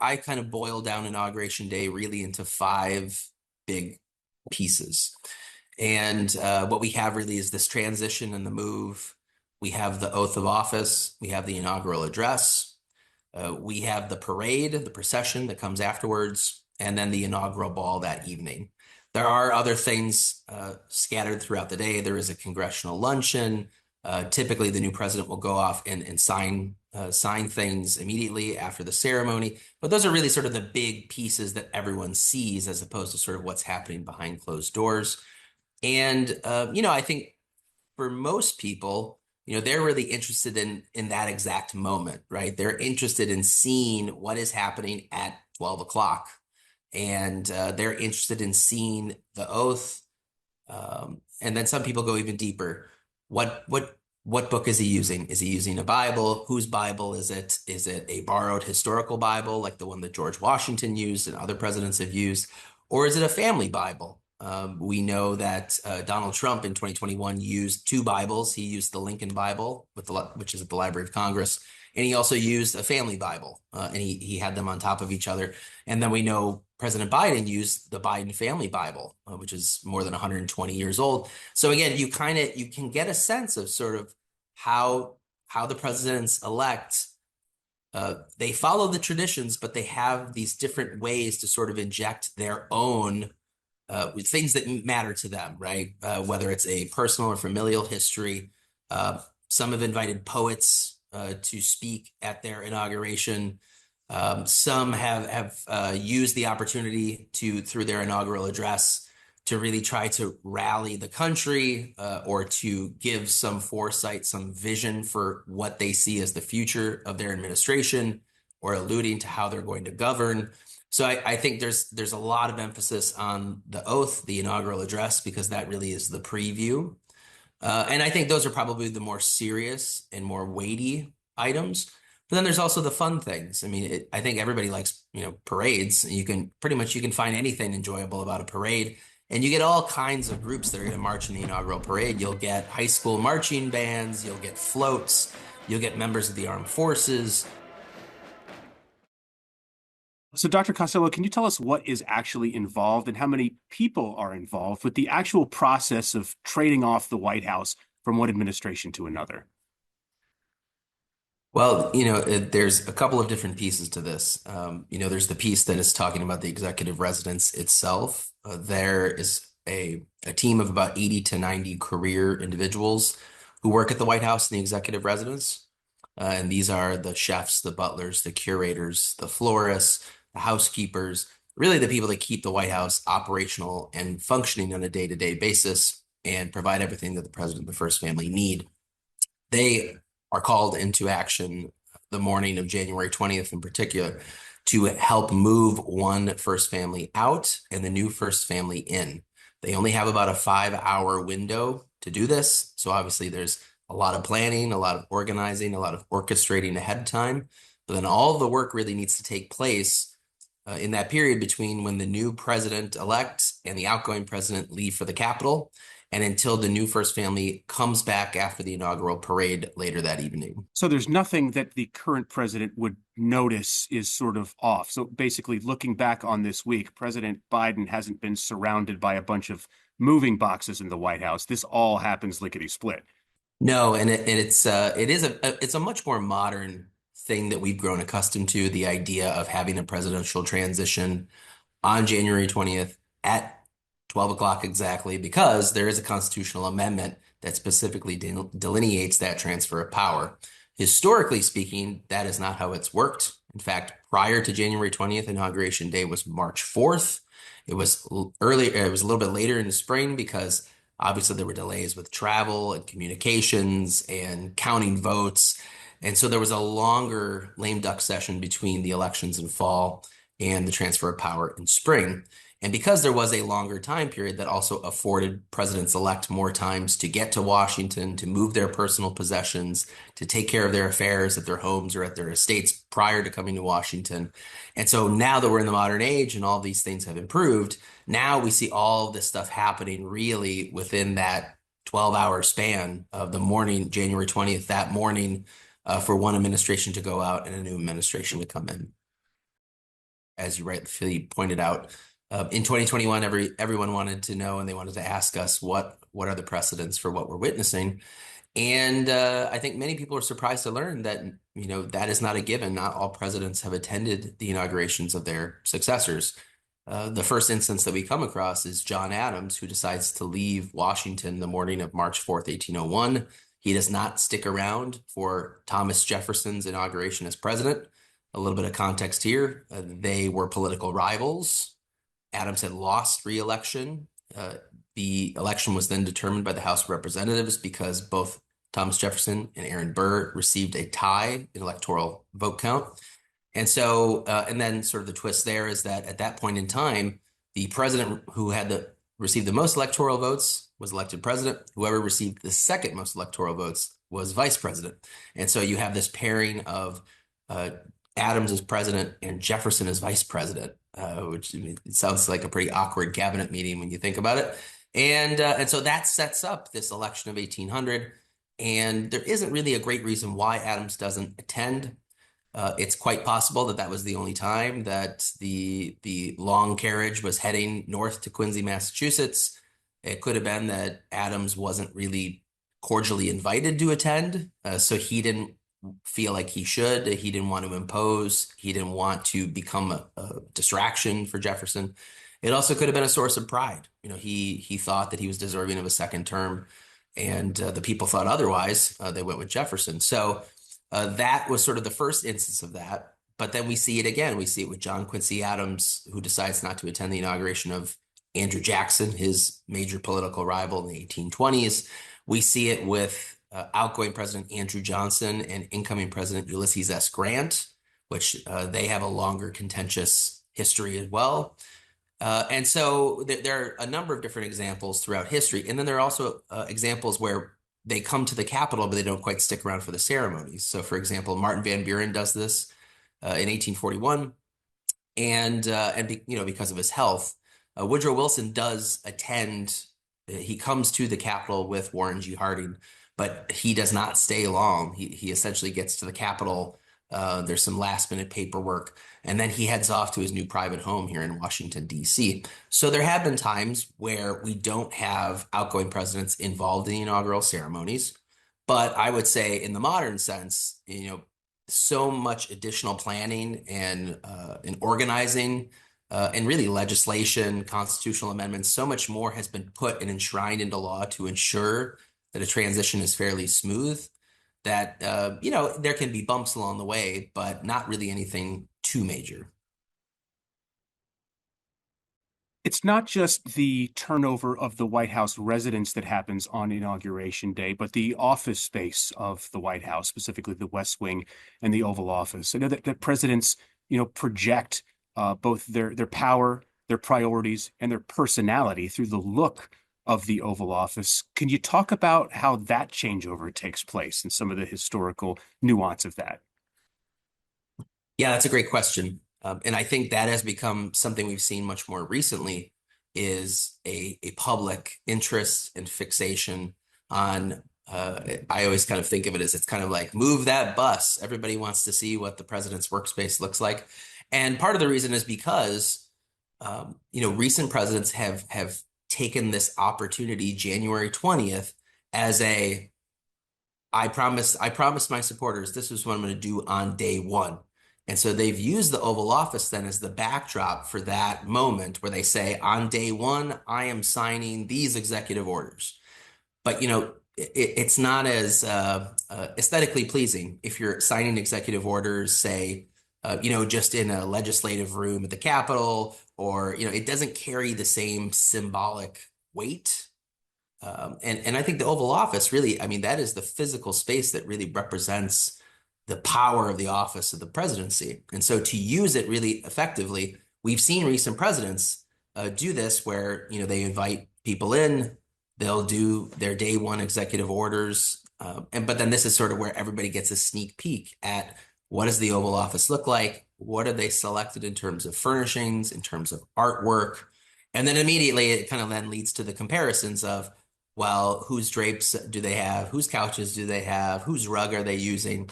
I kind of boil down Inauguration Day really into five big pieces. And what we have really is this transition and the move. We have the oath of office. We have the inaugural address. We have the parade, the procession that comes afterwards, and then the inaugural ball that evening. There are other things scattered throughout the day. There is a congressional luncheon. Typically, the new president will go off and sign things immediately after the ceremony. But those are really sort of the big pieces that everyone sees as opposed to sort of what's happening behind closed doors. And, I think for most people, they're really interested in that exact moment, right? They're interested in seeing what is happening at 12 o'clock. And they're interested in seeing the oath. And then some people go even deeper. What book is he using? Is he using a Bible? Whose Bible is it? Is it a borrowed historical Bible like the one that George Washington used and other presidents have used? Or is it a family Bible? We know that Donald Trump in 2021 used two Bibles. He used the Lincoln Bible, which is at the Library of Congress, and he also used a family Bible, and he had them on top of each other. And then we know President Biden used the Biden family Bible, which is more than 120 years old. So again, you can get a sense of sort of how the presidents elect they follow the traditions, but they have these different ways to sort of inject their own with things that matter to them, right? Whether it's a personal or familial history. Some have invited poets to speak at their inauguration. Some have used the opportunity through their inaugural address, to really try to rally the country or to give some foresight, some vision for what they see as the future of their administration, or alluding to how they're going to govern. So I think there's a lot of emphasis on the oath, the inaugural address, because that really is the preview. And I think those are probably the more serious and more weighty items. But then there's also the fun things. I mean, I think everybody likes, parades. You can find anything enjoyable about a parade. And you get all kinds of groups that are going to march in the inaugural parade. You'll get high school marching bands, you'll get floats, you'll get members of the armed forces. So, Dr. Costello, can you tell us what is actually involved and how many people are involved with the actual process of trading off the White House from one administration to another? Well, there's a couple of different pieces to this. There's the piece that is talking about the executive residence itself. There is a team of about 80 to 90 career individuals who work at the White House in the executive residence. And these are the chefs, the butlers, the curators, the florists, the housekeepers, really the people that keep the White House operational and functioning on a day-to-day basis and provide everything that the president and the first family need. They are called into action the morning of January 20th in particular to help move one first family out and the new first family in. They only have about a 5-hour window to do this. So obviously there's a lot of planning, a lot of organizing, a lot of orchestrating ahead of time. But then all the work really needs to take place in that period between when the new president-elect and the outgoing president leave for the Capitol, and until the new first family comes back after the inaugural parade later that evening. So there's nothing that the current president would notice is sort of off. So basically, looking back on this week, President Biden hasn't been surrounded by a bunch of moving boxes in the White House. This all happens lickety-split. No, and it's a much more modern thing that we've grown accustomed to, the idea of having a presidential transition on January 20th at 12 o'clock exactly, because there is a constitutional amendment that specifically delineates that transfer of power. Historically speaking, that is not how it's worked. In fact, prior to January 20th, Inauguration Day was March 4th. It was earlier, it was a little bit later in the spring because obviously there were delays with travel and communications and counting votes. And so there was a longer lame duck session between the elections in fall and the transfer of power in spring. And because there was a longer time period, that also afforded presidents-elect more times to get to Washington, to move their personal possessions, to take care of their affairs at their homes or at their estates prior to coming to Washington. And so now that we're in the modern age and all these things have improved, now we see all this stuff happening really within that 12-hour span of the morning, January 20th, that morning, for one administration to go out and a new administration to come in. as you rightly pointed out. In 2021, everyone wanted to know and they wanted to ask us what are the precedents for what we're witnessing. And I think many people are surprised to learn that, that is not a given. Not all presidents have attended the inaugurations of their successors. The first instance that we come across is John Adams, who decides to leave Washington the morning of March 4th, 1801. He does not stick around for Thomas Jefferson's inauguration as president. A little bit of context here. They were political rivals. Adams had lost re-election. The election was then determined by the House of Representatives because both Thomas Jefferson and Aaron Burr received a tie in electoral vote count. And so, and then sort of the twist there is that at that point in time, the president who had received the most electoral votes was elected president. Whoever received the second most electoral votes was vice president. And so you have this pairing of Adams as president and Jefferson as vice president, which it sounds like a pretty awkward cabinet meeting when you think about it. And so that sets up this election of 1800. And there isn't really a great reason why Adams doesn't attend. It's quite possible that that was the only time that the long carriage was heading north to Quincy, Massachusetts. It could have been that Adams wasn't really cordially invited to attend, so he didn't feel like he should. He didn't want to impose. He didn't want to become a distraction for Jefferson. It also could have been a source of pride. He thought that he was deserving of a second term, and the people thought otherwise. They went with Jefferson. So that was sort of the first instance of that. But then we see it again. We see it with John Quincy Adams, who decides not to attend the inauguration of Andrew Jackson, his major political rival in the 1820s. We see it with outgoing President Andrew Johnson and incoming President Ulysses S. Grant, which they have a longer contentious history as well. And so there are a number of different examples throughout history. And then there are also examples where they come to the Capitol, but they don't quite stick around for the ceremonies. So, for example, Martin Van Buren does this in 1841, and because of his health, Woodrow Wilson does attend. He comes to the Capitol with Warren G. Harding, but he does not stay long. He essentially gets to the Capitol. There's some last minute paperwork, and then he heads off to his new private home here in Washington, D.C. So there have been times where we don't have outgoing presidents involved in the inaugural ceremonies. But I would say in the modern sense, so much additional planning and organizing and really legislation, constitutional amendments, so much more has been put and enshrined into law to ensure that a transition is fairly smooth, that, there can be bumps along the way, but not really anything too major. It's not just the turnover of the White House residence that happens on Inauguration Day, but the office space of the White House, specifically the West Wing and the Oval Office. I know that presidents, project both their power, their priorities, and their personality through the look of the Oval Office. Can you talk about how that changeover takes place and some of the historical nuance of that? Yeah, that's a great question. And I think that has become something we've seen much more recently is a public interest and fixation on, I always kind of think of it as it's kind of like move that bus. Everybody wants to see what the president's workspace looks like. And part of the reason is because, recent presidents have taken this opportunity, January 20th, as I promised my supporters this is what I'm going to do on day one. And so they've used the Oval Office then as the backdrop for that moment where they say, on day one, I am signing these executive orders. But, it's not as aesthetically pleasing if you're signing executive orders, say, just in a legislative room at the Capitol, or, it doesn't carry the same symbolic weight. And I think the Oval Office really, that is the physical space that really represents the power of the office of the presidency. And so to use it really effectively, we've seen recent presidents do this where, they invite people in, they'll do their day one executive orders. But then this is sort of where everybody gets a sneak peek at what does the Oval Office look like? What are they selected in terms of furnishings, in terms of artwork? And then immediately it kind of then leads to the comparisons of, well, whose drapes do they have? Whose couches do they have? Whose rug are they using?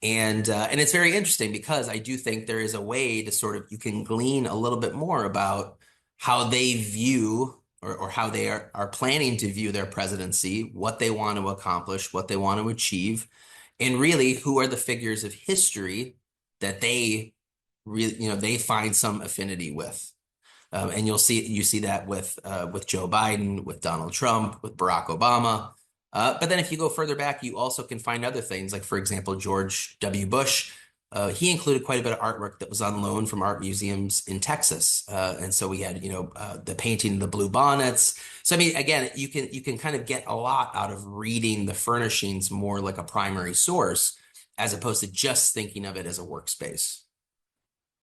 And it's very interesting because I do think there is a way to sort of, you can glean a little bit more about how they view or how they are planning to view their presidency, what they want to accomplish, what they want to achieve, and really who are the figures of history that they really, they find some affinity with. And you see that with Joe Biden, with Donald Trump, with Barack Obama. But then if you go further back, you also can find other things, like for example, George W. Bush. He included quite a bit of artwork that was on loan from art museums in Texas, and so we had the painting of the blue bonnets. So I mean, again, you can kind of get a lot out of reading the furnishings more like a primary source, as opposed to just thinking of it as a workspace.